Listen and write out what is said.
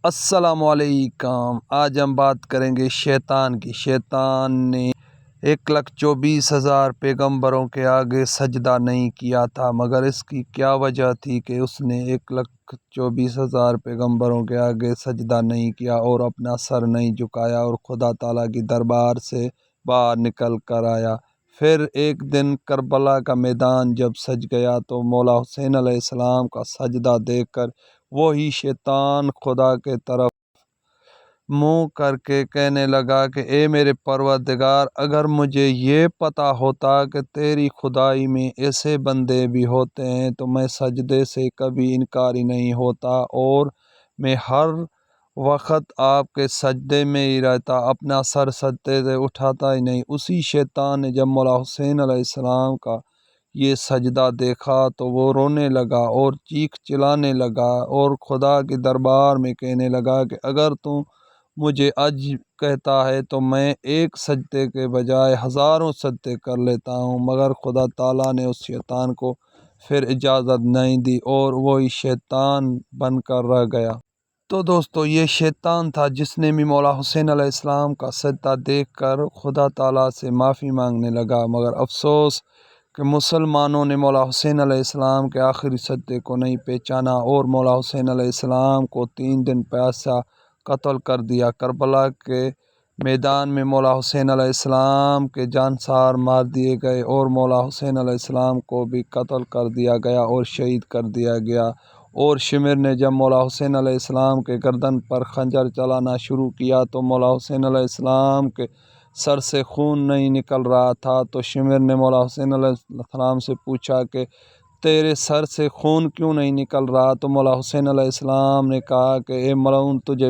السلام علیکم۔ آج ہم بات کریں گے شیطان کی۔ شیطان نے 1,24,000 پیغمبروں کے آگے سجدہ نہیں کیا تھا، مگر اس کی کیا وجہ تھی کہ اس نے 1,24,000 پیغمبروں کے آگے سجدہ نہیں کیا اور اپنا سر نہیں جھکایا اور خدا تعالیٰ کی دربار سے باہر نکل کر آیا۔ پھر ایک دن کربلا کا میدان جب سج گیا تو مولا حسین علیہ السلام کا سجدہ دیکھ کر وہی شیطان خدا کے طرف منہ کر کے کہنے لگا کہ اے میرے پروردگار، اگر مجھے یہ پتہ ہوتا کہ تیری خدائی میں ایسے بندے بھی ہوتے ہیں تو میں سجدے سے کبھی انکاری نہیں ہوتا اور میں ہر وقت آپ کے سجدے میں ہی رہتا، اپنا سر سجدے سے اٹھاتا ہی نہیں۔ اسی شیطان نے جب مولا حسین علیہ السلام کا یہ سجدہ دیکھا تو وہ رونے لگا اور چیخ چلانے لگا اور خدا کے دربار میں کہنے لگا کہ اگر تو مجھے آج کہتا ہے تو میں ایک سجدے کے بجائے ہزاروں سجدے کر لیتا ہوں، مگر خدا تعالیٰ نے اس شیطان کو پھر اجازت نہیں دی اور وہی شیطان بن کر رہ گیا۔ تو دوستو، یہ شیطان تھا جس نے بھی مولا حسین علیہ السلام کا سجدہ دیکھ کر خدا تعالیٰ سے معافی مانگنے لگا، مگر افسوس کہ مسلمانوں نے مولا حسین علیہ السلام کے آخری سجدے کو نہیں پہچانا اور مولا حسین علیہ السلام کو 3 دن پیاسا قتل کر دیا۔ کربلا کے میدان میں مولا حسین علیہ السلام کے جانسار مار دیے گئے اور مولا حسین علیہ السلام کو بھی قتل کر دیا گیا اور شہید کر دیا گیا۔ اور شمر نے جب مولا حسین علیہ السلام کے گردن پر خنجر چلانا شروع کیا تو مولا حسین علیہ السلام کے سر سے خون نہیں نکل رہا تھا، تو شمر نے مولا حسین علیہ السلام سے پوچھا کہ تیرے سر سے خون کیوں نہیں نکل رہا؟ تو مولا حسین علیہ السلام نے کہا کہ اے ملعون، تجھے